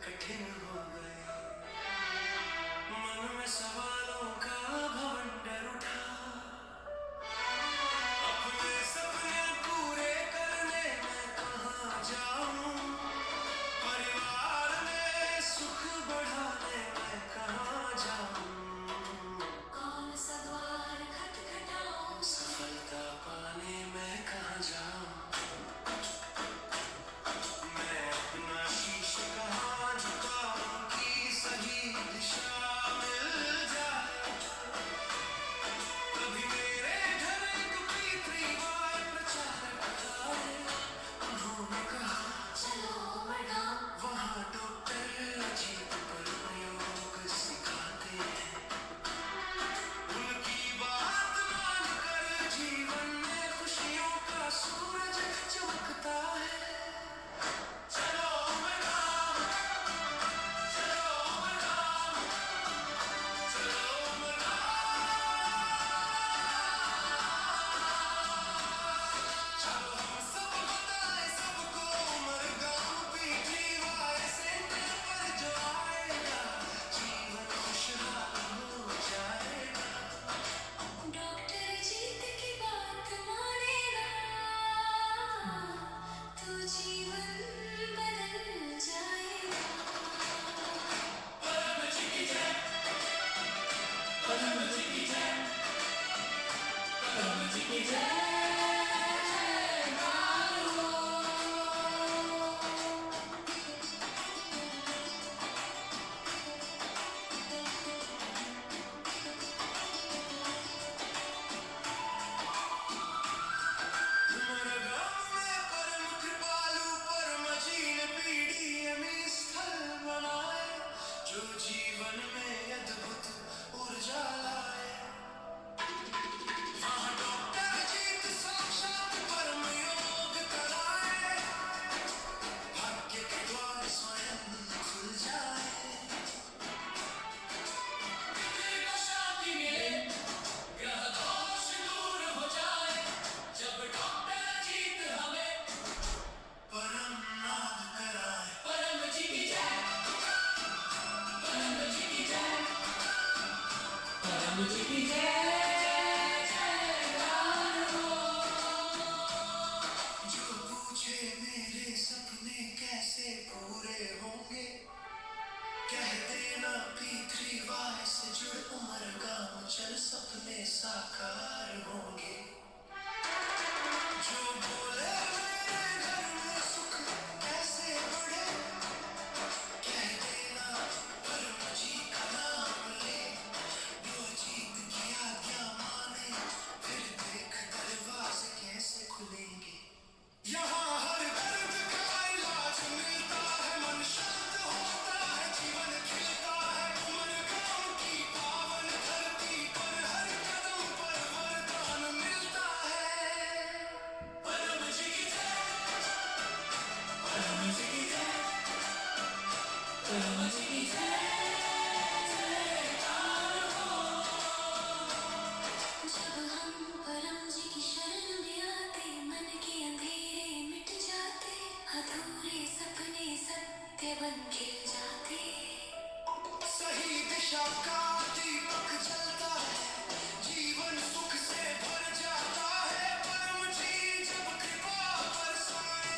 कठिन हो गई। मन में सवालों का भवंडर उठा। अपने सपने पूरे करने मैं कहाँ जाऊं? परिवार में सुख बढ़ाने मैं कहाँ जाऊं? कौन सा द्वार खटखटाऊं? सफलता पाने मैं कहाँ जाऊं? मैं अपना शीश कहाँ झुकाऊं कि सही दिशा मिल जाए। कभी मेरे घर एक पीतरीवार प्रचारक आए। उन्होंने कहा चलो मड़गांव, वहाँ डॉक्टर अजीत पर योग सिखाते हैं। उनकी बात मानकर जीवन में खुशियों का सूरज चमकता है। चलो मड़गांव, चलो मड़गांव, चलो मड़गांव। चलो हम सब बताएं सबको, मड़गांव पीतरीवार सेंटर पर जो आएगा जीवन खुशहाल हो जाएगा। डॉक्टर जीत की बात मानेगा तो जीवन बदल जाएगा। परम जी की जय, परम जी की जय, परम जी की जय। मड़गांव में परम कृपालु परम जी ने पीडीएम स्थल बनाए, जो जीवन में अद्भुत ऊर्जा लाए। वहाँ डॉक्टर अजीत साक्षात परम योग कराए। भाग्य के द्वार स्वयं खुल जाए। दिल को शांति मिले, ग्रह दोष दूर हो जाए, जब डॉक्टर अजीत हमें परम नाद कराए। परम जी की जय, परम जी की जय, परम जी की जय। जयकार हो। जो पूछे मेरे सपने कैसे पूरे होंगे, कह देना पीतरीवार से जुड़ उमरगांव चल सपने साकार होंगे। जो बोले मेरे घर में सुख कैसे बढ़े, कह देना परम जी का नाम ले। वो जीत की आज्ञा माने, फिर देख दरवाजे कैसे खुलेंगे। यहाँ हर दर्द का इलाज मिलता है, मन शांत होता है, जीवन खिलता है। उमरगांव की पावन धरती पर हर कदम पर वरदान मिलता है। परम जी की जय, परम जी की जय, परम जी की जय। जयकार हो। जब हम परम जी की शरण में आते, मन के अंधेरे मिट जाते, अधूरे सपने सत्य बन खिल जाते। सही दिशा का दीपक जलता है, जीवन सुख से भर जाता है। परम जी जब कृपा बरसाए,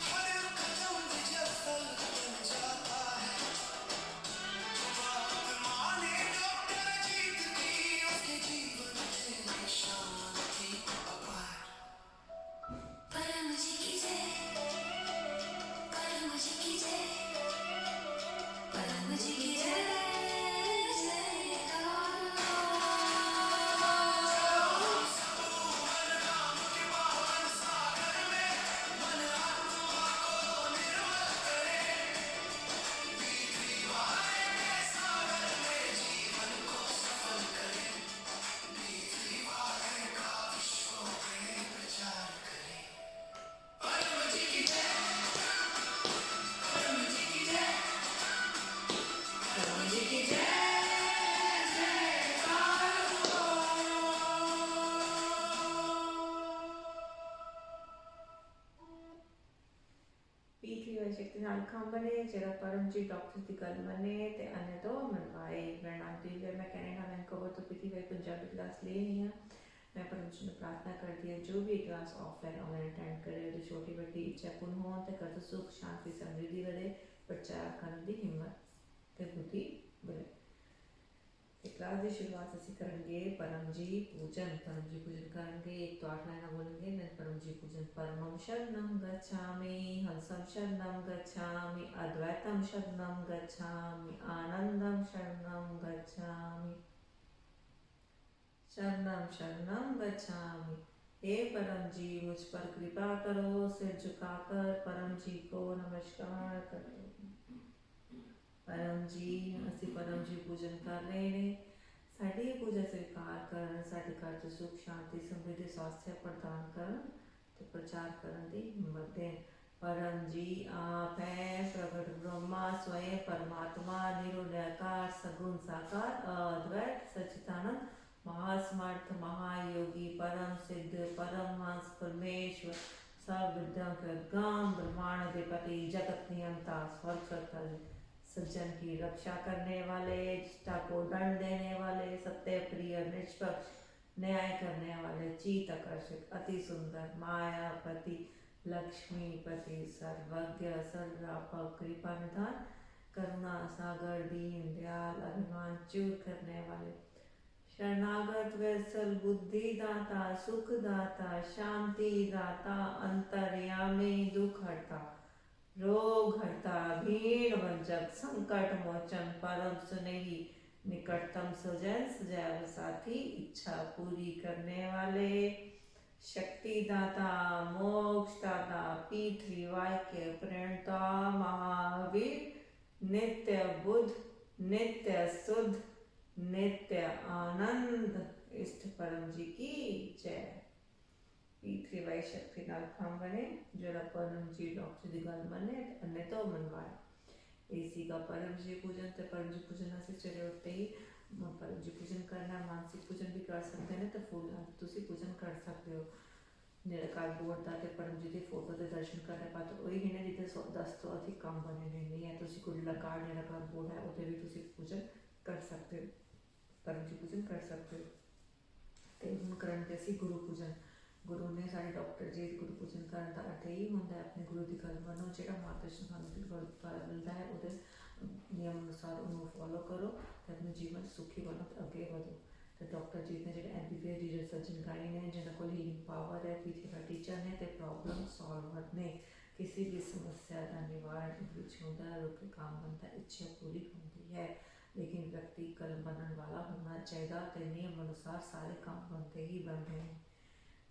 हर कदम विजय फल बन जाता है। जो बात माने डॉक्टर अजीत की, उसके जीवन में शांति अपार। परम जी की जय, परम जी की जय, परम ਹੋਏ ਸ਼ਕਤੀ ਨਾਲ ਖੰਭ ਬਣੇ, ਜਿਹੜਾ ਪਰਮਜੀਤ ਡਾਕਟਰ ਦੀ ਗੱਲ ਮੰਨੇ ਤੇ ਅਨੇ ਤੋਂ ਮਨਵਾਏ। ਮੇਰਾ ਨਾਮ ਦੀਪ ਹੈ, मैं कनाडा वैंकूवर तो पीती हुई पंजाबी क्लास ले रही हूँ। मैं परमजी ਨੂੰ प्रार्थना करती है जो भी क्लास ऑफलाइन ऑनलाइन अटेंड करे ਉਹਦੀ ਛੋਟੀ ਵੱਡੀ ਇੱਛਾ ਪੂਰਨ ਹੋਣ ਤੇ ਕਰਤ ਸੁਖ ਸ਼ਾਂਤੀ ਸਮਰਿੱਧੀ ਵਧੇ, ਪ੍ਰਚਾਰ ਕਰਨ ਦੀ ਹਿੰਮਤ ਤੇ ਬੁੱਧੀ ਵਧੇ। ਤੇ क्लास की शुरुआत ਅਸੀਂ ਕਰਾਂਗੇ परमजी पूजन। परमजी पूजन करेंगे, एक तो 8 लाइन बोलेंगे, देन परमजी पूजन। परमं शरणं गच्छामि, हंसं शरणं गच्छामि, अद्वैतं शरणं गच्छामि, आनंदं शरणं गच्छामि, शरणं शरणं गच्छामि। हे परम जी मुझ पर कृपा करो, सिर झुकाकर परम जी को नमस्कार करो। परम जी ਅਸੀਂ परम जी पूजन कर रहे हैं, ਸਾਡੀ ਇਹ ਪੂਜਾ ਸਵੀਕਾਰ ਕਰਨ, ਸਾਡੇ ਘਰ 'ਚ ਸੁਖ ਸ਼ਾਂਤੀ ਸਮਰਿੱਧੀ ਸਵਾਸਥਯ ਪ੍ਰਦਾਨ ਕਰਨ ਤੇ ਪ੍ਰਚਾਰ ਕਰਨ ਦੀ ਹਿੰਮਤ ਦੇਣ। परम जी आप है प्रगट ब्रह्मा स्वयं परमात्मा निरुलयकार सगुण साकार अद्वैत सच्चिदानंद महासमर्थ महायोगी परम सिद्ध परमहंस परमेश्वर सब विद्याओं के गम ब्रह्मांड अधिपति जगत नियंता स्वर्ग सत्ता सज्जन की रक्षा करने वाले, निष्ठा को दंड देने वाले, सत्य प्रिय निष्पक्ष न्याय करने वाले, चित आकर्षक अति सुंदर मायापति लक्ष्मीपति सर्वज्ञ सर्वव्यापक कृपा निधान करुणा सागर दीन दयाल अभिमान चूर करने वाले, शरणागत वत्सल बुद्धि दाता सुख दाता शांति दाता अंतर्यामी दुख हरता रोग हरता भीड़ भंजक संकट मोचन परम सुनेही निकटतम सुजन सजैव साथी इच्छा पूरी करने वाले, शक्ति दाता मोक्ष दाता पृथ्वी वाक्य प्रणता महावीर नित्य बुद्ध नित्य शुद्ध नित्य आनंद इष्ट परम जी की जय। पृथ्वी वाई शक्ति नाल खंभ बने, जरा परम जी डॉक्टर की गल मने अन्य तो मनवाए। इसी का परम जी पूजन ते परम जी पूजन से चले उठते ही परम जी पूजन करना, मानसिक पूजन भी कर सकते हैं तो फूल तुसी पूजन कर सकते हो। निराकार बोर्ड का ते परम जी की फोटो के दर्शन करने पाते वही है जितने 10 तो अधिक काम बने नहीं है, तुसी कोई निराकार निराकार बोर्ड है उसे भी तुसी पूजन कर सकते हो, परम जी पूजन कर सकते हो। तो हम करेंगे ਅਸੀਂ गुरु पूजन। गुरु ने सारे डॉक्टर जी गुरु पूजन करने का अर्थ यही होंगे अपने गुरु की गल मनो, जो मार्गदर्शन सानू मिलता है वो नियम अनुसार उन्होंने फॉलो करो तो अपने जीवन सुखी बनो तो अगे बढ़ो। तो डॉक्टर जी ने जो MBBS रीजनल सर्जन गाई ने जिन्होंने को हीलिंग पावर है, पीछे का टीचर ने तो प्रॉब्लम सॉल्वर ने, किसी भी समस्या का निवारण कुछ होता है, रोके काम बनता है, इच्छा पूरी होती है, लेकिन व्यक्ति कलम बनने वाला होना चाहिए। तो नियम अनुसार सारे काम बनते ही बनते हैं।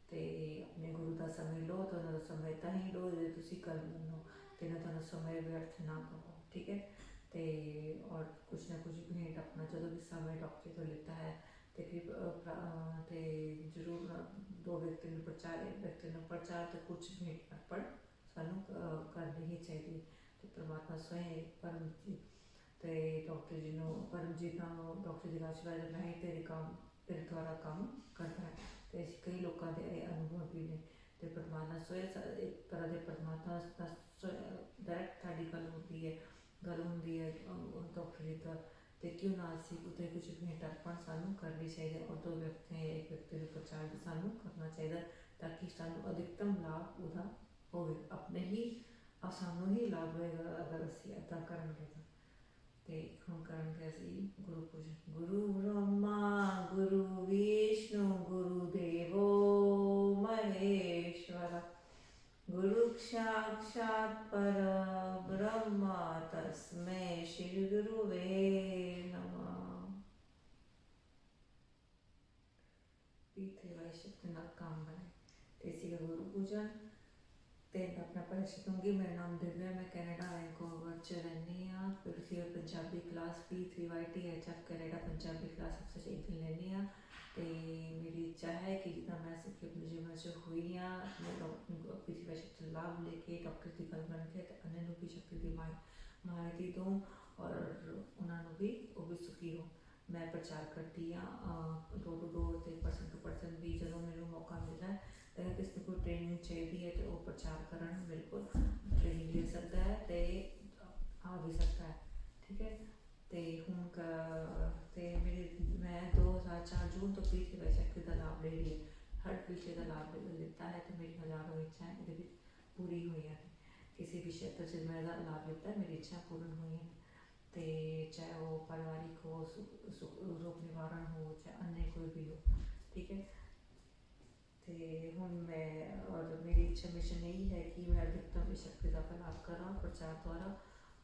तो अपने गुरु का समय लो तो उन्होंने समय ਤਾਂ ਹੀ लो जो तुसी कल बनो तो ना तुहानू समय व्यर्थ ना करो, ठीक है। तो और कुछ ना कुछ भेंट अपना जो भी समय डॉक्टर को लेता है तो जरूर दो व्यक्ति ने प्रचार एक व्यक्ति ने प्रचार तो कुछ भेंट अर्पण सानू करनी ही चाहिए। तो परमात्मा स्वयं परम जी तो डॉक्टर जी ने परम जी का डॉक्टर जी का आशीर्वाद मैं ही तेरे द्वारा काम करता है। तो ऐसे कई लोगों के अनुभव भी ने तो परमात्मा स्वयं एक तरह के परमात्मा डायरैक्ट साड़ी गल होती है डॉक्टर जी का, तो क्यों ना असी उसे कुछ भेंट अर्पण सानू करनी चाहिए और दो व्यक्ति एक व्यक्ति का प्रचार भी सानू करना चाहिए ताकि सानू अधिकतम लाभ उदा हो, अपने ही सानू ही लाभ होएगा अगर असी अदा करेंगे। तो हम करेंगे असी गुरु पूजन। गुरु ब्रह्मा गुरु विष्णु गुरुदेवो महेश्वर गुरु साक्षात् परब्रह्म तस्मै श्री गुरुवे नमः। पृथ्वी वाई शक्ति नाल काम बने। इसी का गुरु पूजन तेन अपना परिचय दूंगी। मेरा नाम दिव्या, मैं कनाडा वैंकूवर च रहनी हाँ। फिर Punjabi class PTYTHF Canada Punjabi class सबसे एक दिन लेनी हाँ। तो मेरी इच्छा है कि जितना मैं सीखी अपने जीवन से हुई हाँ अपनी पृथ्वी शक्ति लाभ लेके डॉक्टर की गल बन के अन्य भी शक्ति की माहिती दूँ और उन्होंने भी वो भी सुखी हो। मैं प्रचार करती हाँ डोर टू डोर तो पर्सन भी जो मैंने मौका मिलता है तो अगर किसी को ट्रेनिंग चाहिए है तो वो प्रचार करन बिल्कुल ट्रेनिंग ले सकता है। तो आ भी सकता है, ठीक है। तो हूँ तो मेरे मैं 2004 जून तो पीछे वैशक्ति का लाभ ले लिए, हर पीछे का लाभ लेता है तो मेरी हज़ारों इच्छाएं ये पूरी हुई हैं। किसी भी क्षेत्र से मेरा लाभ लेता है, मेरी इच्छा पूर्ण हुई है। तो चाहे वो पारिवारिक हो, रोग निवारण हो, चाहे अन्य कोई भी हो, ठीक है। तो हूँ मैं और मेरी इच्छा मिशन यही है कि मैं अधिकतम इस शक्ति का लाभ करा प्रचार द्वारा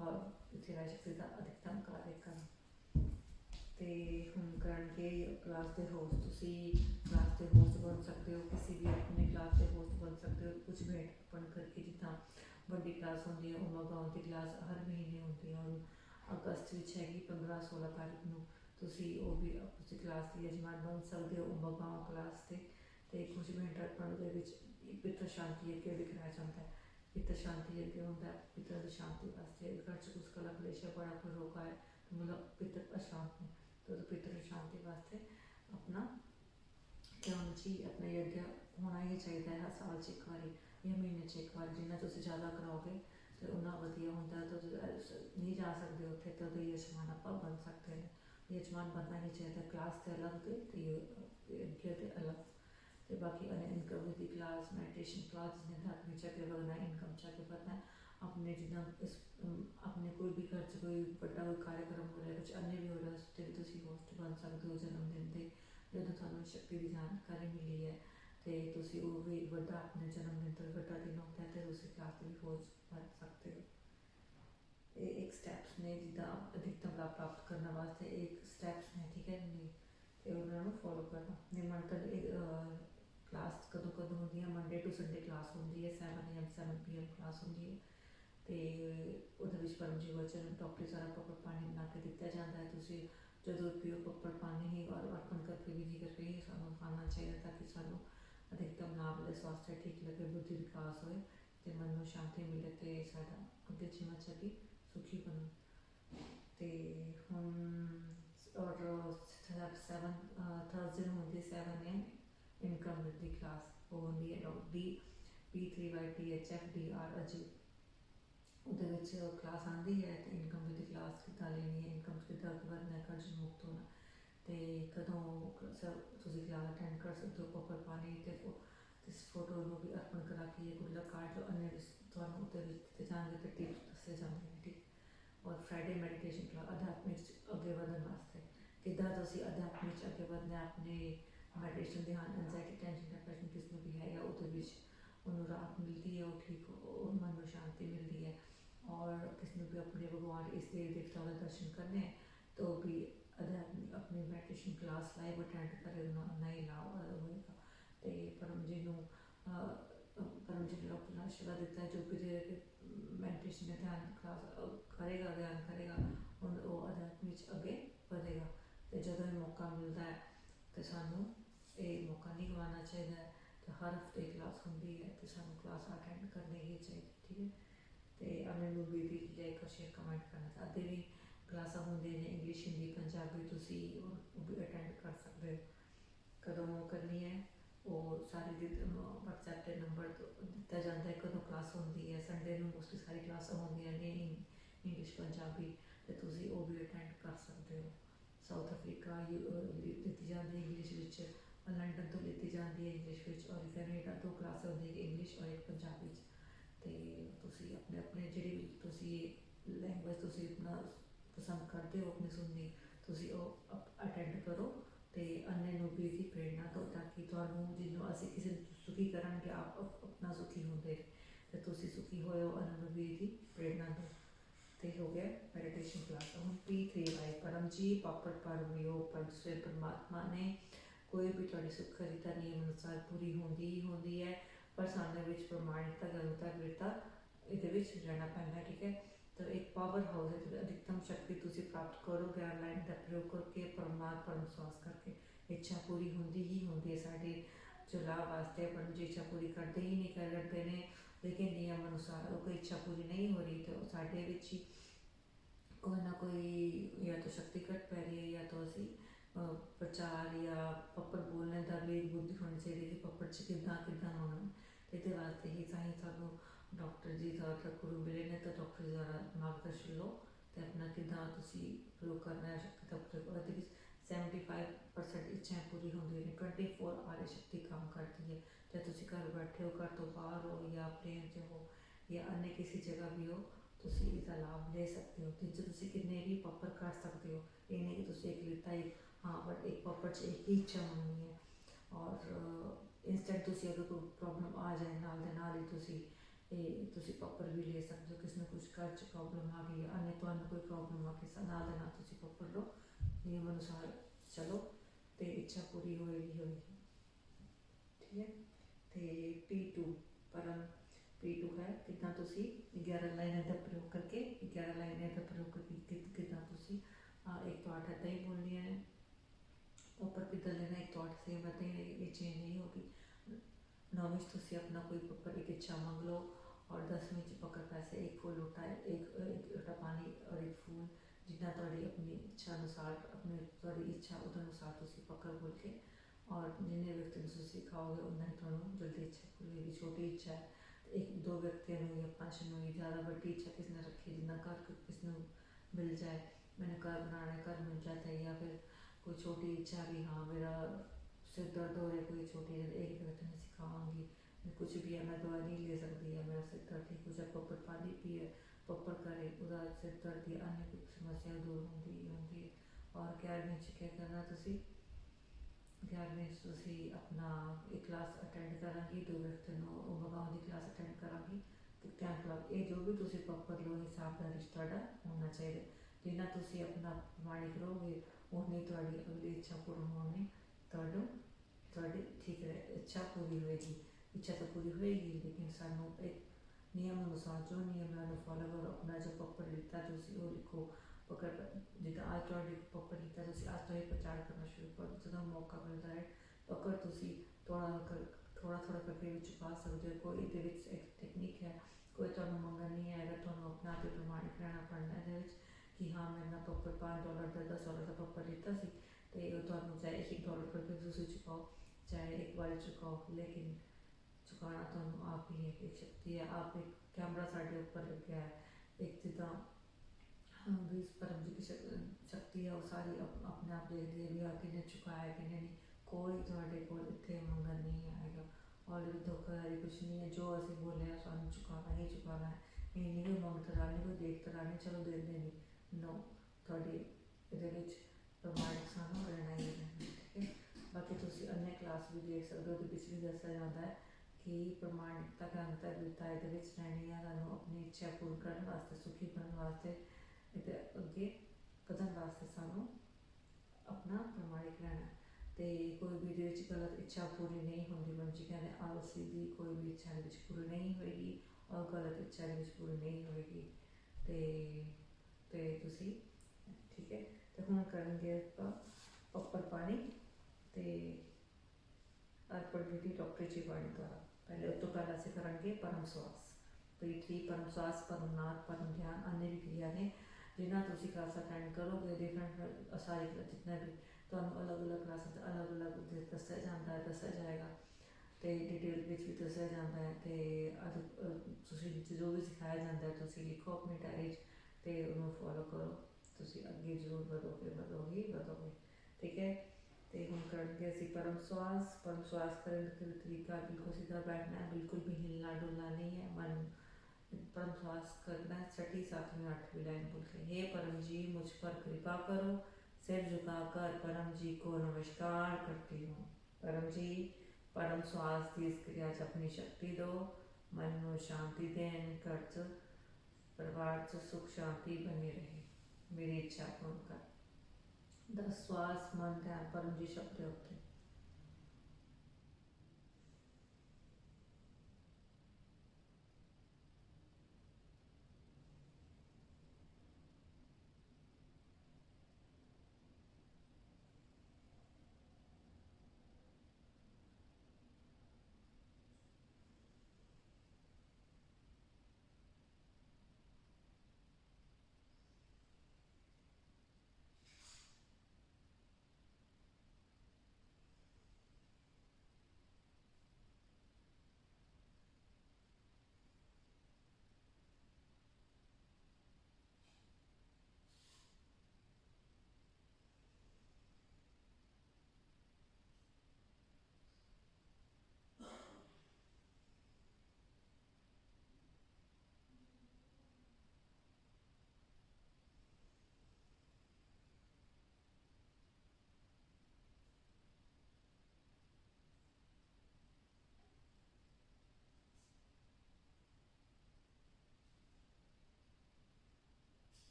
और सेवा शक्ति का अधिकतम कार्य करा। तो हम करके क्लास के होस्ट तुसी क्लास के होस्ट बन सकते हो, किसी भी अपने क्लास के होस्ट बन सकते हो। कुछ भेंट अपन करके जितना बड़ी क्लास होती है उमा गाँव की क्लास हर महीने होती है और अगस्त विच हैगी 15-16 तारीख ਨੂੰ ਤੁਸੀਂ ਉਹ ਵੀ ਤੁਸੀਂ ਕਲਾਸ ਦੀ ਯਜਮਾਨ ਬਣ ਸਕਦੇ ਹੋ ਉਮਾ ਗਾँव ਕਲਾਸ ਤੇ ਕੁਝ ਮਿੰਟ ਰੱਖਣ ਦੇ ਵਿੱਚ ਪਿਤਰ ਸ਼ਾਂਤੀ ਅੱਗੇ ਦਿਖਾਇਆ ਜਾਂਦਾ ਹੈ। ਪਿਤਰ ਸ਼ਾਂਤੀ ਅੱਗੇ ਹੁੰਦਾ ਹੈ ਪਿਤਰ ਦੀ ਸ਼ਾਂਤੀ ਵਾਸਤੇ ਘਰ 'ਚ ਕੁਛ ਕਲਾ ਕਲੇਸ਼ बड़ा कोई रोका है तो मतलब पितर अशांत ने तो पितर शांति वास्ते अपना क्या होना चाहिए, अपना यज्ञ होना ही चाहिए हर साल च एक बारी या महीने च एक बार। जिन्ना तुम ज़्यादा कराओगे तो उन्ना वधिया होता है। तो नहीं जा सकते उत्थे तो यजमान आप बन सकते हैं, यजमान बनना ही चाहिए। क्लास से अलग तो यज्ञ से अलग। तो बाकी income with class meditation class जिन्हें धार्मिक चक्र वगैरह इनकम चक्र पता है अपने जिन्ना अपने कोई भी घर च कोई बड़ा कोई कार्यक्रम हो रहा कुछ अन्य भी हो रहा उस भी तुम होस्ट बन सकते हो जन्मदिन के जो थानू शक्ति की जानकारी मिली है तो तुम वो भी बड़ा अपने जन्मदिन तो बड़ा दिन होता है तो उस क्लास भी होस्ट बन सकते हो। ये एक स्टैप्स ने जिदा अधिकतम लाभ प्राप्त करने वास्ते एक स्टैप्स ने, ठीक है नहीं तो उन्होंने फॉलो करना नहीं मन कर। क्लास कदों कदों होंगी है मंडे टू संडे क्लास होंगी है 7 AM 7 PM क्लास होंगी है तो वो परमजी वचन डॉक्टर सारा पप्पर पानी बना के दिता जाता है। तुम जो पियो पप्पर पानी ही और अर्पण करके विधि करके ही सानू खाना चाहिए ताकि सानू अधिकतम लाभ मिले, स्वास्थ्य ठीक लगे, बुद्धि विकास हो तो मन में शांति मिले तो साडा अगे जीवन चली सुखी बनो। तो हम और 7 थर्सडे होंगी 7 AM income with the class वो होंगी है डी P3YTHFDR अजीब ਉਹਦੇ ਵਿੱਚ क्लास आती है तो इनकम विद क्लास कितना लेनी है, इनकम कितना करना है, कर्ज मुक्त होना तो कदों तुम क्लास अटेंड कर सकते हो। प्रॉपर पानी तो इस फोटो को भी अर्पण करा के गुडलक कार्ड जो अन्य थानू दिते जाएंगे तो टिप्स दसे जाते हैं, ठीक। और फ्राइडे मैडिटेशन क्लास अध्यात्मिक अगे बढ़ने वास्ते किदा तुम अध्यात्मिक अगे बढ़ना अपने मैडिटेशन ध्यान एंजाइटी टेंशन डिप्रेशन किसी भी है या उन्होंने राहत मिलती है, वो ठीक और मन में शांति मिलती है। और किसी भी अपने भगवान इस देवी देवता का दर्शन करने तो भी आध्यात्मिक अपनी मैडिटेशन क्लास लाइव अटेंड करे नहीं लाभ होगा। तो परम जी ने डॉक्टर ने आशीर्वाद दिता है जो भी मैडिटेशन में ध्यान क्लास करेगा ध्यान करेगा उन वो आध्यात्मिक अगे बढ़ेगा। तो जो मौका मिलता है तो सानू ये मौका नहीं गवाना चाहिए। तो हर हफ्ते क्लास होंगी है तो सानू क्लास अटेंड करनी ही चाहिए, ठीक है। तो अपने मूवी भी लाइक और शेयर कमेंट करना चाहते भी क्लासा होंगे ने इंग्लिश हिंदी पंजाबी तुम भी अटेंड कर सकते हो। कदों करनी है वो सारी व्हाट्सएप के नंबर तो दिता जाता है कदों क्लास होंगी है। संडे में मोस्टली सारी क्लासा होंगे ने इंग्लिश पंजाबी तो तुम वो भी अटेंड कर सकते हो। साउथ अफ्रीका लीती जाती है इंग्लिश विच, लंडन तो लीती जाती है इंग्लिश विच और कैनेडा 2 क्लास होंगी इंग्लिश और एक पंजाबी। तो तुम अपने अपने जी लैंग्वेज तुम अपना पसंद करते हो अपनी सुननी तुम अटेंड करो तो अन्य भी इसकी प्रेरणा दो ताकि थानू जिन्हों असी किसी सुखी करेंगे आप अपना सुखी होंगे तो तुम सुखी हो अन्य भी इसकी प्रेरणा दो। तो हो गया मैडिटेशन क्लास। हम P3Y परम जी पापड़ परमयोग परमेश्वर परमात्मा ने कोई भी थोड़ी सुख खरीदा नियम अनुसार पूरी होंगी ही होंगी है पर सामने विच प्रमाणिकता गलता वीरता ये रहना पैदा, ठीक है। तो एक पावर हाउस है तो अधिकतम शक्ति तुम प्राप्त करो ज्ञान लाइन का प्रयोग करके परमात्मा पर विश्वास करके इच्छा पूरी होंगी ही होंगी है। साढ़े जो लाभ वास्ते अपन जो इच्छा पूरी करते ही नहीं करते हैं लेकिन नियम अनुसार वो कोई इच्छा पूरी नहीं हो रही तो साढ़े विच ही कोई ना कोई या तो शक्ति घट पै रही है या तो असी प्रचार या पप्पर बोलने का भी बुद्धि होनी चाहिए कि पप्पर च किदा होना। तो ये वास्ते ही चाहे सानू डॉक्टर ਡਾਕਟਰ ਜੀ ਦਾ ਗੁਰੂ ਮਿਲੇ ਨੇ ਤਾਂ ਡਾਕਟਰ ਜੀ ਦਾ ਮਾਰਗਦਰਸ਼ਨ ਲਓ ਤੇ ਆਪਣਾ ਕਿੱਦਾਂ ਤੁਸੀਂ ਪ੍ਰਯੋਗ ਕਰਨਾ ਹੈ ਸ਼ਕਤੀ ਦਾ ਪ੍ਰਯੋਗ। ਉਹਦੇ ਵਿੱਚ 75% ਇੱਛਾ ਪੂਰੀ ਹੁੰਦੀ ਨੇ। 24 ਆਰ ਸ਼ਕਤੀ काम करती है। चाहे तुसी घर बैठे हो, घर तो बाहर हो या प्लेन च हो या अन्य किसी जगह भी हो, तुसी इसका लाभ ले सकते हो। दिन च तुसी कितने भी पॉपर कर सकते हो। ये नहीं कि तुसी एक लेता ही हाँ बट एक पॉपर च एक ही इच्छा होनी है और इंस्टेंट तुसी अगर कोई प्रॉब्लम आ जाए नाल दे नाल ही तुसी पॉपर भी ले सकते हो। किसी ने कुछ घर च प्रॉब्लम आ गई है अन्य तो कोई प्रॉब्लम आ गई नाल दे नाल तुसी पॉपर लो, नियम अनुसार चलो तो इच्छा पूरी होएगी होएगी। ठीक है। तो P2 परम P2 है कितना तुसी 11 लाइनें का प्रयोग करके 11 लाइनें का प्रयोग करके कितना तुसी एक तो 8 है ही बोलनी है ऊपर कितना लेना एक तो 8 से बताइए ये चेंज नहीं होगी। 9वीं तुसी अपना कोई ऊपर एक इच्छा मांग लो और 10वीं च पकड़ पैसे एक फूल उठाए एक लोटा पानी और एक फूल जितना थोड़ी अपनी इच्छा अनुसार अपनी थोड़ी इच्छा उस अनुसार तुसी पकड़ बोल के और जिन्हें व्यक्ति तुसी सिखाओगे उन्हें थोड़ा जल्दी इच्छा पूरी होगी। छोटी इच्छा है एक दो व्यक्ति या 5 नहीं ज़्यादा बड़ी इच्छा किसने रखी जितना घर किसने मिल जाए मैंने घर बनाना है घर मिल जाता है या फिर कोई छोटी इच्छा भी हाँ मेरा सिर दर्द हो रहा है कोई छोटी एक व्यक्ति ने सिखाऊंगी कुछ भी है मैं दवा नहीं ले सकती है मेरा सिर दर्द ठीक हो जाए पॉपर पानी पिए पॉपर करे पूरा सिर दर्द या अन्य कुछ समस्या दूर होंगी। और 11वीं च क्या करना तुसी 11वीं तुसी अपना एक क्लास अटेंड करांगी दो व्यक्ति भगवान की क्लास अटेंड करांगी तो क्या क्लास ये जो भी तुसी पॉपर लो हिसाब का रिश्ता होना चाहिए जिन्ना तुसी अपना प्रमाणित करोगे उन्नी थोड़ी अगली इच्छा पूर्ण होनी थोड़ी ठीक रहे इच्छा पूरी होएगी। इच्छा तो पूरी होएगी लेकिन सानू एक नियम अनुसार जो नियम है फॉलो करो अपना जो पॉपर लिखता है वो लिखो पकड़ जिदा आज थोड़ी पॉपर लिखता है आज तो ही प्रचार करना शुरू करो जो मौका मिलता है पकड़ तुसी थोड़ा करके छुपा सकते हो। कोई एक टेक्निक है कोई तुहानू मंगन नहीं आएगा तुहानू अपना आप प्रमाणित रहना पड़ना है कि हाँ मैंने पॉपर $5 का $10 का पॉपर लिता सी तो तुहानू चाहे $1 करके तुसी चुकाओ चाहे एक बार चुकाओ लेकिन चुकाना तो आप ही है एक शक्ति है आप एक कैमरा साढ़े ऊपर लग गया है एक जिदा भी परम जी की शक्ति है वो सारी अपने आप देख दे रही है किन्ने चुकाया किन्ने नहीं कोई थोड़े को इतने मंगन नहीं आएगा और धोखाधड़ी कुछ नहीं है जो असं बोले सानू चुकाना ही चुकाना है ये नहीं कोई मंगता रहा नहीं कोई देखता रहा नहीं चलो दे देनी नो थोड़ी ये प्रमाणिक सानू रहना ही रहना ठीक है। बाकी तुसी अन्य क्लास भी देख सकते हो तो पिछली दसा जाता है कि प्रमाणिकता का अंतर्गता रहनी है सानू अपनी इच्छा पूर्ण करने वास्ते सुखी बनने वास्ते अगे बधन वास्ते सानू अपना प्रमाणिक रहना तो कोई भी गलत इच्छा पूरी नहीं होंगी। मंजी कहते आलसी की कोई भी इच्छा पूरी नहीं होएगी और गलत इच्छा पूरी नहीं होएगी तो तुसी ठीक है। तो हम करेंगे पॉपर पानी तो अर्पण विधि डॉक्टर जी वाणी द्वारा पहले तो पहला से करेंगे परम श्वास पृथ्वी परम श्वास परम नाद परम ध्यान अन्य भी क्रिया ने जिन्ना तुसी क्लास अटेंड करोगे डिफरेंट सारी जितना भी तो अलग अलग क्लास अलग अलग दस्या जाता है दसा जाएगा तो डिटेल भी दसा जाता है तो जो भी सिखाया जाता है तुसी लिखो अपनी डायरी तो उन्होंने फॉलो करो तुसी अगे जरूर बढ़ोगे ठीक है। तो हम करेंगे असी परम श्वास करने का तरीका बिल्कुल सीधा बैठना है बिल्कुल भी हिलना डुलना नहीं है मन परम श्वास करना है 6ठी 7वीं 8वीं लाइन बोल के हे परम जी मुझ पर कृपा करो सिर झुकाकर परम जी को नमस्कार करती हूँ। परम जी परम श्वास की इस क्रिया च अपनी शक्ति दो मन में शांति देन घर च परिवार च सुख शांति बनी रहे मेरी इच्छा पूर्ण कर 10 श्वास मन ध्यान परम जी शब्द होते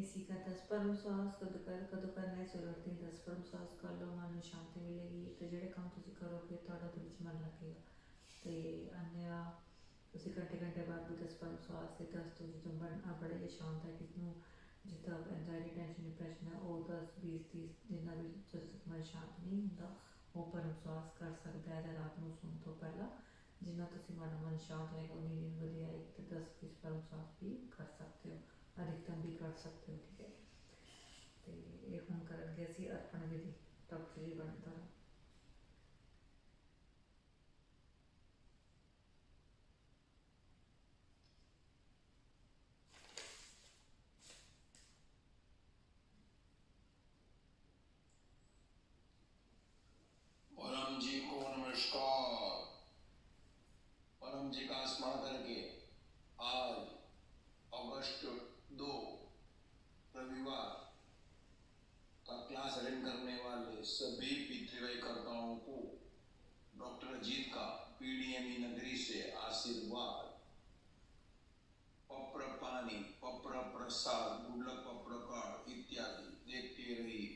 इसी का 10 परम श्वास कदों करना है सुरती 10 परम श्वास कर लो, मन शांति मिलेगी। तो ਜਿਹੜੇ ਕੰਮ ਤੁਸੀਂ ਕਰੋਗੇ ਤੁਹਾਡਾ ਦਿਲ 'ਚ ਮਨ ਲੱਗੇਗਾ। ਤੇ अन्य ਤੁਸੀਂ ਘੰਟੇ ਬਾਅਦ ਵੀ 10 परम श्वास से 10 ਤੋਂ ਜਦੋਂ ਬੜੇ ਸ਼ਾਂਤ ਹੈ ਕਿਸ ਨੂੰ ਜਿੱਦਾਂ ਐਂਜ਼ਾਈਟੀ ਟੈਨਸ਼ਨ ਡਿਪਰੈਸ਼ਨ ਹੈ ਉਹ 10 20 30 ਜਿੰਨਾ ਵੀ ਜਦੋਂ ਤੱਕ ਮਨ ਸ਼ਾਂਤ ਨਹੀਂ ਹੁੰਦਾ ਉਹ परम श्वास ਕਰ ਸਕਦਾ ਹੈ। ਰਾਤ ਨੂੰ ਸੌਣ ਤੋਂ ਪਹਿਲਾਂ ਜਿੰਨਾ ਤੁਸੀਂ ਮਨ ਸ਼ਾਂਤ ਹੋਏਗਾ ਉਨੀ ਨੀਂਦ ਵਧੀਆ ਆਏਗੀ। तो 10 20 परम श्वास भी कर सकते हो, अधिकतम भी कर सकते हो। ठीक है, तो ये हम करेंगे ਅਸੀਂ अर्पण विधि। डॉक्टर जी बनता है परम जी को नमस्कार। परम जी का स्मरण करके आज अगस्त 2 रविवार का क्लास अटेंड करने वाले सभी पितृवैकर्ताओं को डॉक्टर अजीत का पीडीएमई नगरी से आशीर्वाद। पप्र पानी, पप्र प्रसाद, गुडलक पप्र कार्ड इत्यादि देखते रहिए।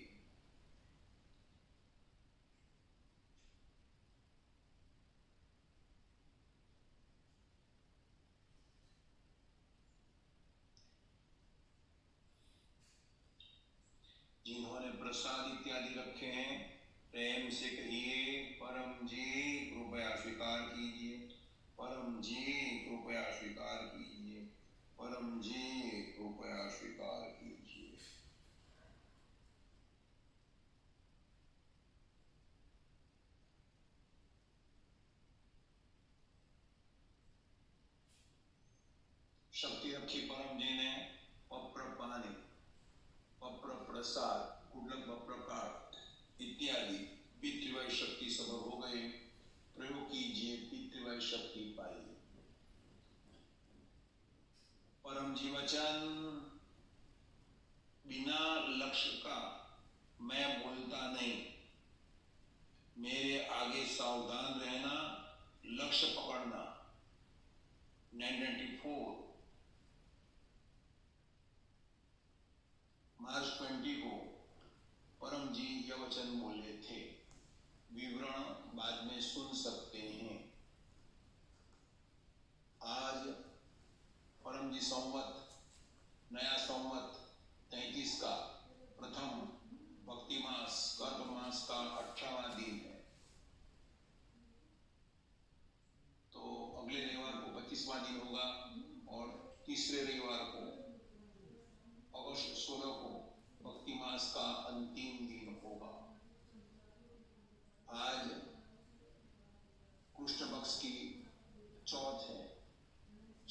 जिन्होंने प्रसाद इत्यादि रखे हैं प्रेम से कहिए परम जी कृपया स्वीकार कीजिए, परम जी कृपया स्वीकार कीजिए, परम जी कृपया स्वीकार कीजिए। शक्ति रखी परम जी ने पप्र पानी, पप्र प्रसाद, गुडलक पप्र कार्ड इत्यादि पितृवय शक्ति सबर हो गए। प्रयोग कीजिए, पितृवय शक्ति पाइए। परम जी वचन बिना लक्ष्य का मैं बोलता नहीं, मेरे आगे सावधान रहना, लक्ष्य पकड़ना। 994 मार्च 20 को परम जी यह वचन बोले थे। विवरण बाद में सुन सकते हैं। आज परम जी संवत नया संवत 33 का प्रथम भक्ति मास गर्भ मास का 18वां दिन है। तो अगले रविवार को 25वां दिन होगा और तीसरे रविवार को अगस्त 16 को भक्ति मास का अंतिम दिन होगा। आज कृष्ण पक्ष की चौथ है,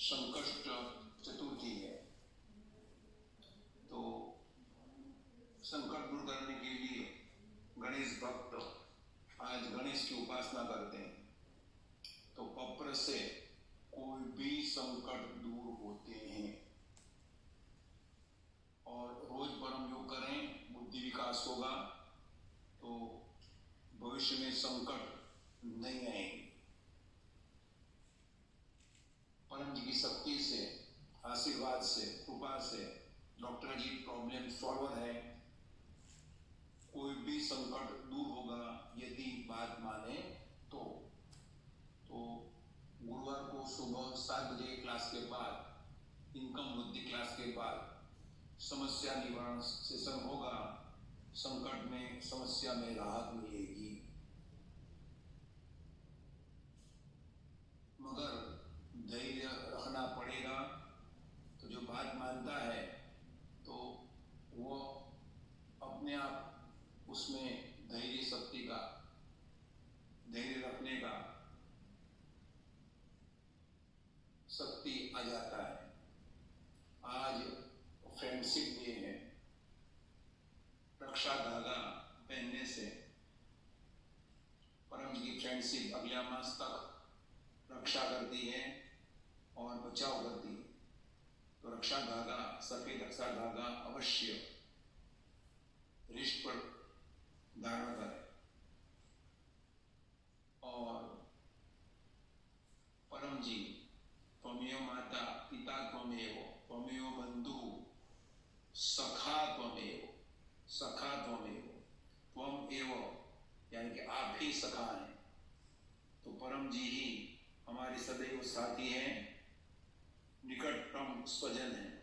संकष्ट चतुर्थी है। तो संकट दूर करने के लिए गणेश भक्त आज गणेश की उपासना करते हैं। तो पप्र से कोई भी संकट दूर होते हैं। और रोज परम योग करें, बुद्धि विकास होगा तो भविष्य में संकट नहीं आएंगे। परम जी की शक्ति से, आशीर्वाद से, कृपा से डॉक्टर जी प्रॉब्लम सॉल्वर है। कोई भी संकट दूर होगा यदि बात माने तो गुरुवार को सुबह 7 बजे क्लास के बाद, इनकम बुद्धि क्लास के बाद समस्या निवारण सेशन होगा। संकट में, समस्या में राहत मिलेगी। मगर धैर्य रखना पड़ेगा। तो जो बात मानता है तो वो अपने आप उसमें धैर्य शक्ति का, धैर्य रखने का शक्ति आ जाता है। आज फ्रेंडशिप डे है। रक्षा धागा पहनने से परम जी की फ्रेंडशिप अगला मास तक रक्षा करती है और बचाव करती है। तो रक्षा धागा, सफेद रक्षा धागा अवश्य रिस्ट पर धारण करें। और परम जी त्वमेव माता पिता त्वमेव, त्वमेव बंधु सखा त्वमेव, सखा त्वमेव, त्वम एव यानी कि आप ही सखा हैं। तो परम जी ही हमारे सदैव साथी हैं, निकटतम स्वजन हैं।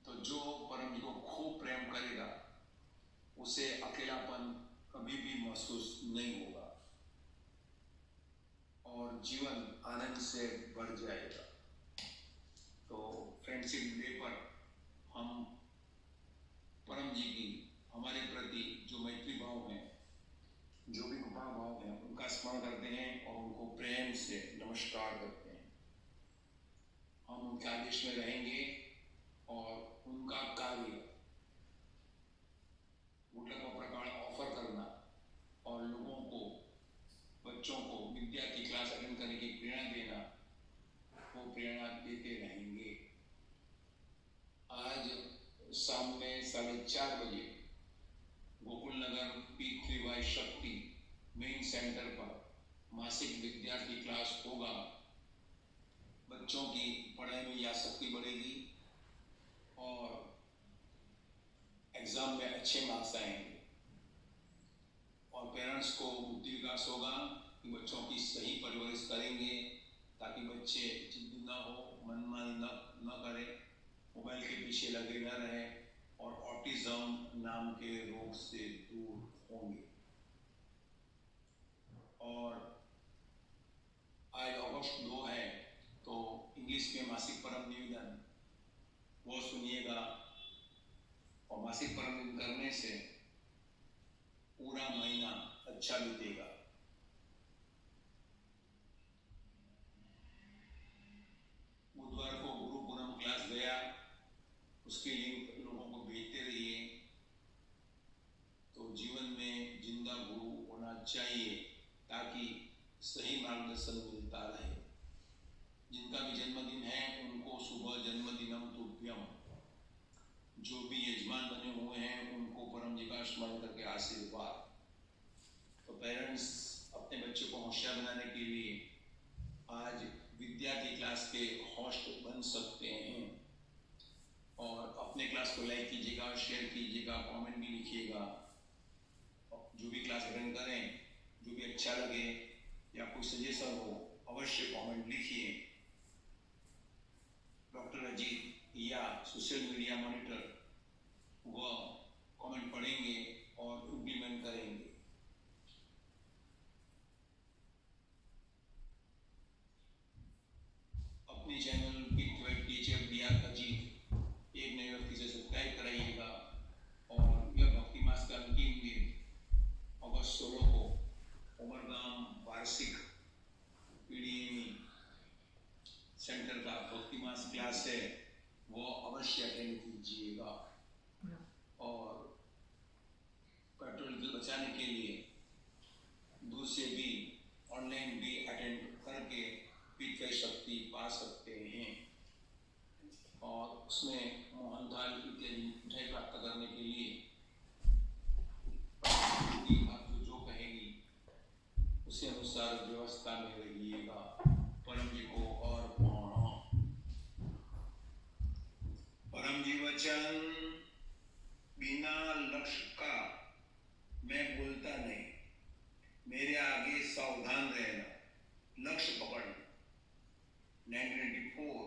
तो जो परम जी को खूब प्रेम करेगा उसे अकेलापन कभी भी महसूस नहीं होगा और जीवन आनंद से भर जाएगा। तो फ्रेंडशिप डे पर हम परम जी की हमारे प्रति जो मैत्री भाव है, जो भी कृपा भाव है, उनका स्मरण करते हैं और उनको प्रेम से नमस्कार करते हैं। हम उनके आदेश में रहेंगे और उनका कार्य गुटका का प्रकार ऑफर करना और लोगों को, बच्चों को विद्या की क्लास अटेंड करने की प्रेरणा देना, वो प्रेरणा देते रहेंगे। आज शाम में 4:30 बजे गोकुल नगर P3Y शक्ति मेन सेंटर पर मासिक विद्यार्थी क्लास होगा। बच्चों की पढ़ाई में आसक्ति बढ़ेगी और एग्जाम में अच्छे मार्क्स आएंगे और पेरेंट्स को बुद्धि विकास होगा कि बच्चों की सही परवरिश करेंगे ताकि बच्चे जिद्दी ना हो, मनमानी न करें, मोबाइल के पीछे लगे न रहे और ऑटिज्म नाम के रोग से दूर होंगे। और आज अगस्त 2 है तो इंग्लिश में मासिक परम निवेदन वो सुनिएगा और मासिक परम निवेदन करने से पूरा महीना अच्छा बीतेगा। बुधवार को गुरु पूनम क्लास गया, उसके लिंक लोगों को भेजते रहिए। तो जीवन में जिंदा गुरु होना चाहिए ताकि सही मार्गदर्शन मिलता रहे। जिनका भी जन्मदिन है उनको शुभ जन्मदिनम तुभ्यम। जो भी यजमान बने हुए हैं उनको परम जी का स्मरण करके आशीर्वाद। तो पेरेंट्स अपने बच्चे को होशियार बनाने के लिए आज विद्या की क्लास के होस्ट बन सकते हैं और अपने क्लास को लाइक कीजिएगा, शेयर कीजिएगा, कमेंट भी लिखिएगा। जो भी क्लास अटेंड करें, जो भी अच्छा लगे या कोई सजेशन हो अवश्य कमेंट लिखिए। डॉक्टर अजीत या सोशल मीडिया मॉनिटर वह कमेंट पढ़ेंगे और इम्प्लीमेंट करेंगे। अपने चैनल टीचर बिहार अजीत एक नए व्यक्ति से सब्सक्राइब कराइएगा और यह भक्ति मास का अंतिम दिन अगस्त 16 को उमरगाम वार्षिक पीडीएमई सेंटर का भक्ति मास क्लास है, वो अवश्य अटेंड कीजिएगा। और पेट्रोल बिल बचाने के लिए दूर से भी ऑनलाइन भी अटेंड करके P3Y शक्ति पा सकते हैं और उसमें मोहनथाल इत्यादि मिठाई प्राप्त करने के लिए आप जो कहेंगी उसी अनुसार व्यवस्था में रहिएगा। परम जी को और परम जी वचन बिना लक्ष्य का मैं बोलता नहीं, मेरे आगे सावधान रहना, लक्ष्य पकड़ना। 1994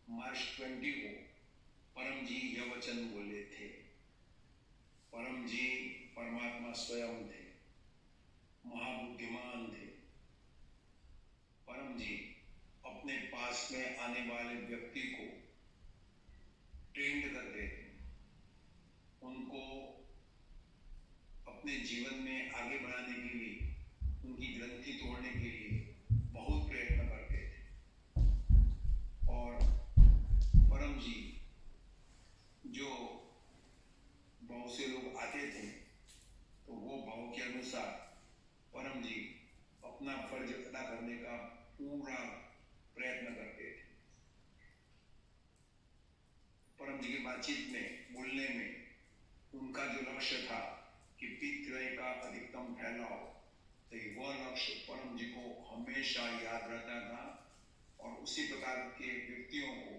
मार्च 20 को परम जी यह वचन बोले थे। परम जी परमात्मा स्वयं थे, महाबुद्धिमान थे। परम जी अपने पास में आने वाले व्यक्ति को ट्रेंड करते थे, उनको अपने जीवन में आगे बढ़ाने के लिए, उनकी ग्रंथि तोड़ने के लिए बहुत प्रयत्न करते थे। और परम जी जो बहुत से लोग आते थे तो वो भाव के अनुसार परम जी अपना फर्ज अदा करने का पूरा प्रयत्न करते थे। परम जी की बातचीत में, बोलने में उनका जो लक्ष्य था कि P3Y का अधिकतम फैलाव, तो वह लक्ष्य परम जी को हमेशा याद रहता था और उसी प्रकार के व्यक्तियों को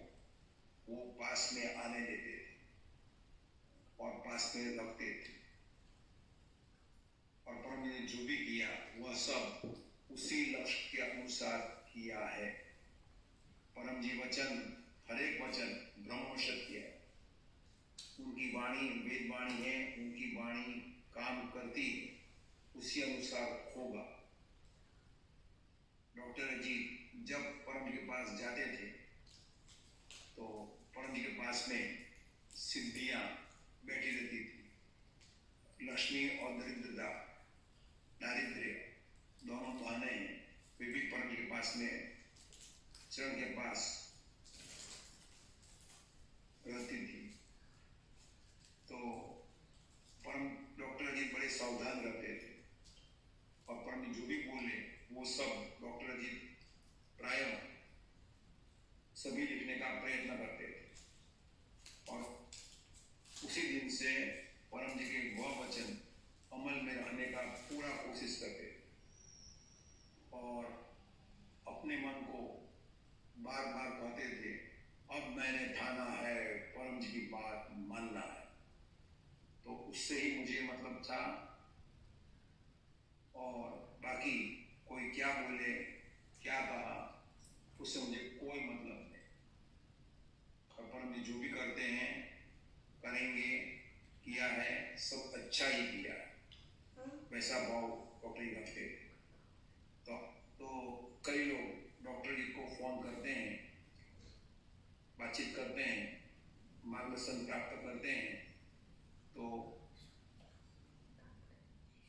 वो पास में आने देते थे। और पास में रखते थे, और परम जी ने जो भी किया वह सब उसी लक्ष्य के अनुसार किया है। परम जी वचन, हर एक वचन ब्रह्म सत्य है। उनकी वाणी वेद वाणी है, उनकी वाणी काम करती है, उसी अनुसार होगा। डॉक्टर जी जब परम जी के पास जाते थे तो परम जी के पास में सिद्धियां बैठी रहती थी। लक्ष्मी और दरिद्रता, दारिद्र्य दोनों बहने हैं, वे भी परम जी के पास में चरण के पास रहती थी। तो परम डॉक्टर जी बड़े सावधान रहते थे, और परम जी जो भी बोले वो सब डॉक्टर जी प्राय सभी लिखने का प्रयत्न करते थे, और उसी दिन से परम जी के वह वचन अमल में रहने का पूरा कोशिश करते थे, और अपने मन को बार बार कहते थे, अब मैंने ठाना है परम जी की बात मानना है। तो उससे ही मुझे मतलब था, और बाकी कोई क्या बोले क्या कहा उससे मुझे कोई मतलब नहीं। और परम जी जो भी करते हैं, करेंगे, किया है, सब अच्छा ही किया है, वैसा भाव डॉक्टर जी रखते थे। तो कई लोग डॉक्टर जी को फोन करते हैं, बातचीत करते हैं, मार्गदर्शन प्राप्त करते हैं, तो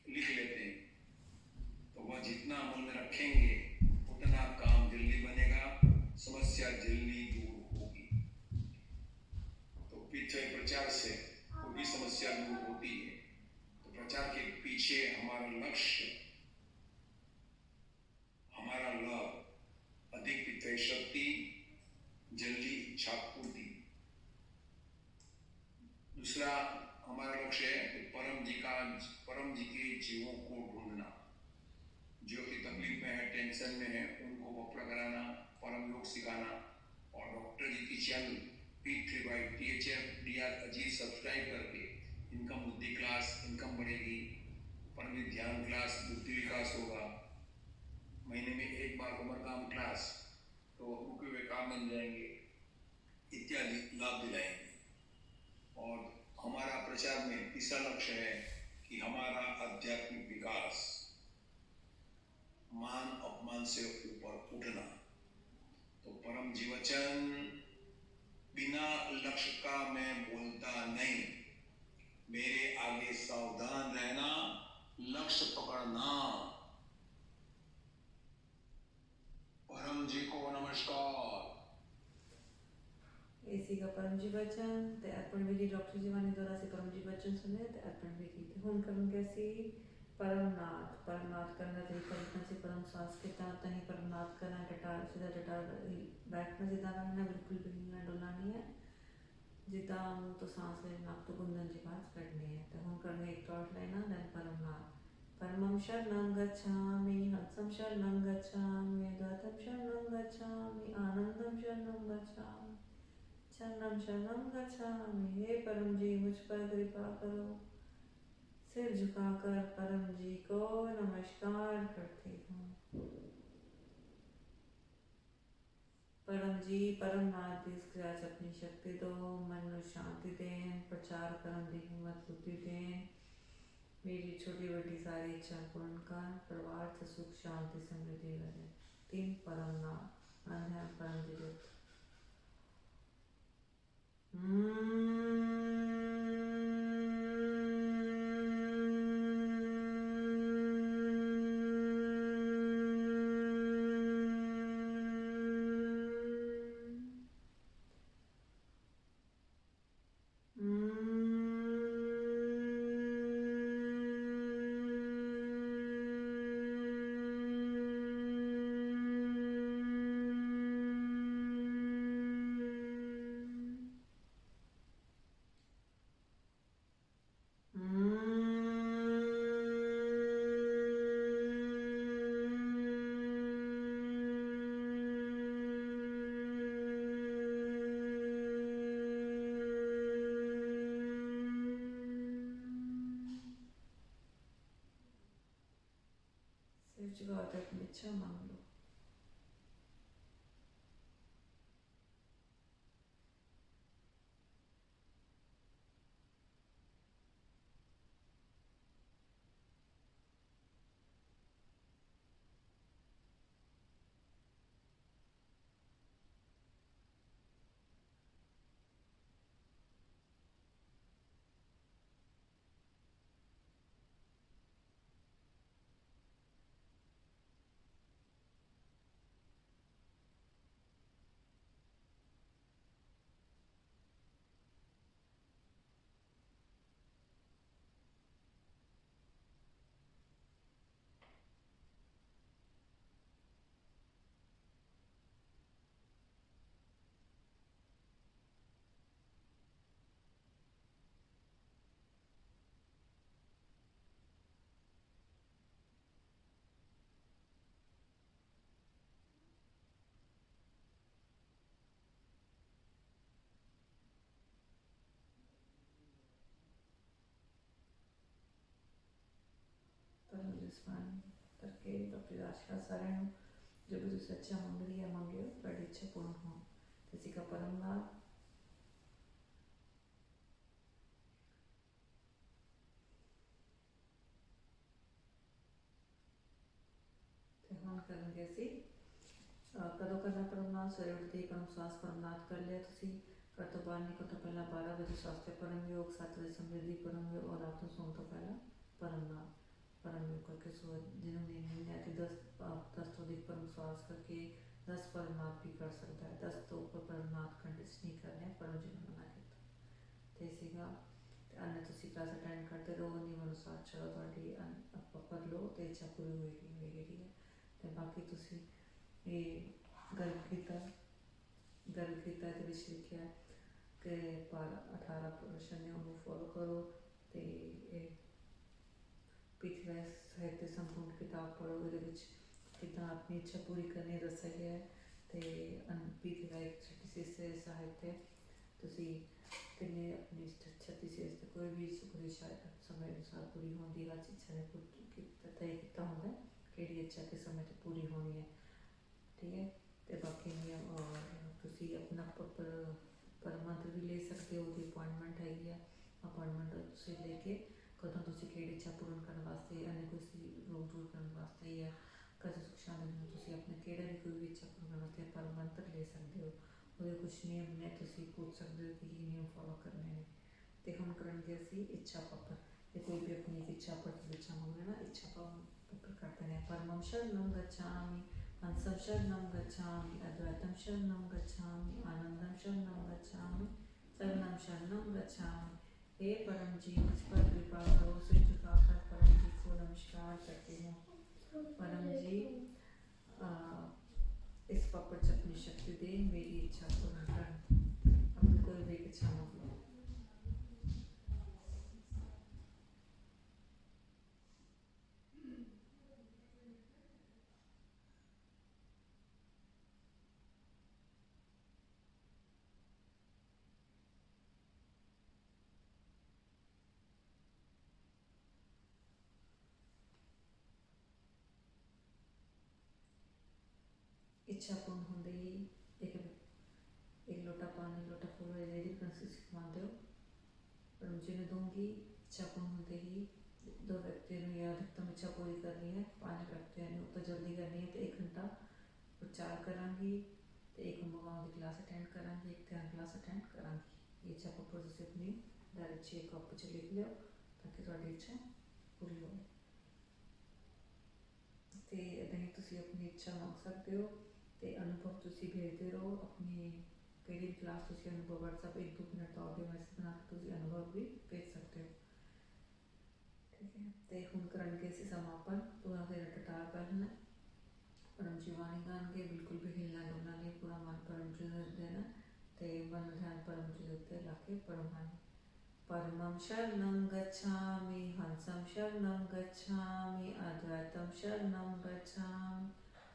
लिख लेते हैं। तो वह जितना अमल में रखेंगे उतना काम जल्दी बनेगा, समस्या जल्दी दूर होगी। तो पीछे प्रचार से कोई भी समस्या दूर होती है। तो प्रचार के पीछे हमारा लक्ष्य, हमारा लाभ, अधिक वित्तीय शक्ति, जल्दी इच्छा पूर्ति। दूसरा हमारा लक्ष्य है कि परम जी के जीवों को ढूंढना, जो कि तकलीफ में है, टेंशन में है, उनको वक्र कराना, परम योग सिखाना। और डॉक्टर जी की चैनल P3/THF अजीत सब्सक्राइब करके इनकम बुद्धि क्लास, इनकम बढ़ेगी, परम ध्यान क्लास, बुद्धि विकास होगा, महीने में एक बार उम्र काम क्लास, तो रुके हुए काम बन जाएंगे, इत्यादि लाभ दिलाएंगे। और हमारा प्रचार में तीसरा लक्ष्य है कि हमारा आध्यात्मिक विकास, मान अपमान से ऊपर उठना। तो परम जीवचन, बिना लक्ष्य का मैं बोलता नहीं, मेरे आगे सावधान रहना, लक्ष्य पकड़ना। परम जी को नमस्कार। एसी का परम जी वचन ते अर्पण विधि डॉक्टर जीवानी द्वारा से परम जी वचन सुने ते अर्पण विधि ते हुन करम कैसी परमनाथ करना तरीका लिखना से परम सांस के तहत ही परमनाथ करना, टटार सीधा टटार बैठना, सीधा रहना, बिल्कुल भी नहीं है, डुलना नहीं है, जितना मुंह तो सांस लेना, आप तो गुंदन जी बात करनी है। तो हम करने एक टॉर्च लेना, देन परमनाथ। परमं शरणं गच्छामि, हंसं शरणं गच्छामि, द्वैतं शरणं गच्छामि, आनंदं शरणं गच्छामि, शरणं शरणं गच्छामि। हे परम जी मुझ पर कृपा करो। सिर झुकाकर परम जी को नमस्कार करती हूँ। परम जी परमनाथ दीर्घ अपनी शक्ति दो, मन में शांति दें, प्रचार करम दी हिम्मत बुद्धि दें, मेरी छोटी बड़ी सारी इच्छा पूर्ण कर, परिवार से सुख शांति समृद्धि बने। 3 परमनाथ अंधे परम जी देव। सिर झुकाकर अपनी इच्छा मांग लो। परम जी स्मरण करके अपनी राशि का सारण जो भी तुझसे अच्छा मांग रही है मांगे बड़ी इच्छा पूर्ण हो। किसी का परम लाभ ਹੁਣ ਕਰਨਗੇ ਅਸੀਂ ਕਦੋਂ ਕਰਨਾ ਪਰਮਨਾਥ? ਸਵੇਰੇ ਉੱਠਦੇ ਹੀ ਪਰਮ ਸਵਾਸ ਪਰਮਨਾਥ ਕਰ ਲਿਆ ਤੁਸੀਂ। ਘਰ ਤੋਂ ਬਾਹਰ ਨਿਕਲਣ ਤੋਂ ਪਹਿਲਾਂ 12 ਵਜੇ ਸਵਾਸਥਯ ਪਰਮ ਯੋਗ, 7 ਵਜੇ ਸਮਰਿੱਧੀ ਪਰਮ ਯੋਗ ਔਰ ਰਾਤ ਨੂੰ ਸੌਣ ਤੋਂ ਪਹਿਲਾਂ ਪਰਮਨਾਥ परम योग करके सो। जिन्होंने नींद आती 10 तो अधिक परम श्वास करके 10 परमनाथ भी कर सकता है। 10 तो ऊपर परमनाथ कंटिन्यू नहीं करने परम जी ने मना किया तो सीगा। अन्य तुम क्लास अटेंड करते रहो, नियम अनुसार चलो, थोड़ी आप कर लो तो इच्छा पूरी होएगी होएगी। ठीक है तो बाकी तुम ये गर्भ गीता के विच लिखा कि पर 18 प्रश्न ने उन्होंने फॉलो करो तो पिछले साहित्य संपूर्ण किताब पढ़ो, कितना अपनी इच्छा पूरी करनी दसा गया है। तो पिछला एक 36 साहित्य तुसी किन्ने अपनी 36 तो कोई भी सुखरी समय अनुसार पूरी होती हर इच्छा ने तय किया होंगे कि इच्छा के समय तो पूरी होनी है। ठीक है तो बाकी नियम और तुसी अपना पर मंत्र भी ले सकते हो। दी अपॉइंटमेंट हैगी है, अपॉइंटमेंट तुसी लेके कदों तुसी केड़ी इच्छा पूर्ण करने वास्ते अन्य कोई रोग दूर करने वास्ते या कदों सुख शांति तुसी अपने केड़ा भी कोई भी इच्छा पूर्ण करने वास्ते पर मंत्र ले सकते हो। ਉਹਦੇ ਕੁਝ ਨਿਯਮ ਨੇ, ਤੁਸੀਂ ਪੁੱਛ ਸਕਦੇ ਹੋ ਕਿ ਕੀ ਨਿਯਮ ਫੋਲੋ ਕਰਨੇ ਨੇ। ਤੇ ਹੁਣ ਕਰਾਂਗੇ ਅਸੀਂ ਇੱਛਾ ਪੱਤਰ ਤੇ ਕੋਈ ਵੀ ਆਪਣੀ ਇੱਛਾ ਪੱਤਰ ਵਿੱਚ ਮੰਗਣਾ ਨਾ ਇੱਛਾ ਪੱਤਰ ਕਰਦੇ ਨੇ। ਪਰਮੰ ਸ਼ਰਨੰ ਗच्छामि, हंसं शरणं गच्छामि, अद्वैतं शरणं गच्छामि, आनंदं शरणं गच्छामि, शरणं शरणं गच्छामि। हे परम जी मुझ पर कृपा करो। सिर झुकाकर परम जी को नमस्कार करती हूँ। परम जी इस पकड़ से अपनी शक्ति दे, मेरी इच्छा पूर्ण कर। अपनी कोई भी इच्छा मांग लो। इच्छा पूर्ण होते ही एक लोटा पानी, लोटा फूल यदि फ्रांसिस मानते हो परम जी ने दूंगी। इच्छा पूर्ण होते ही 2 व्यक्तियों ने यह अधिकतम इच्छा पूरी करनी है। 5 व्यक्तियों ने तो जल्दी करनी है तो 1 घंटा प्रचार करांगी तो एक मंगाओं की क्लास अटेंड करांगी, एक ध्यान क्लास अटेंड करांगी। ये इच्छा पत्र तुम अपनी डायरेक्ट 6 कप च लिख लो ताकि थोड़ी इच्छा पूरी हो। तो इदां ही तुम अपनी इच्छा मांग सकते हो तो अनुभव तुम भेजते रहो। अपनी कई क्लास तुम अनुभव व्हाट्सएप 1-2 मिनट का ऑडियो मैसेज बना के तुम अनुभव भी भेज सकते हो। ठीक है तो हम करेंगे इसे समापन। पूरा फिर टटार पहनना, परम जी वाणी गान के बिल्कुल भी हिलना डुलना नहीं, पूरा मन परम जी ने देना तो मन ध्यान परम जी उत्ते लाके परम मन। परमं शरणं गच्छामि, हंसं शरणं गच्छामि, अद्वैतं शरणं गच्छामि,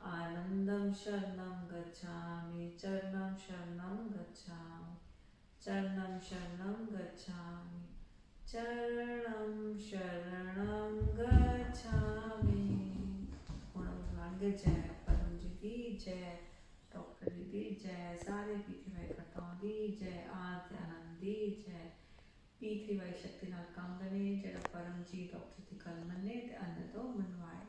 आनंदं शरणं गच्छामि, चरणं शरणं गच्छामि, चरणं शरणं गच्छामि, चरणं शरणं गच्छामि। ਹੁਣ जय परम जी दी जय डॉक्टर जी दी जय सारे पीथीवाई करताओं दी जय आद्य आनंद दी जय पीथीवाई शक्ति नाल काम बने जेड़ा परम जी डॉक्टर दी गल मन्ने ते अन्य तो मनवाए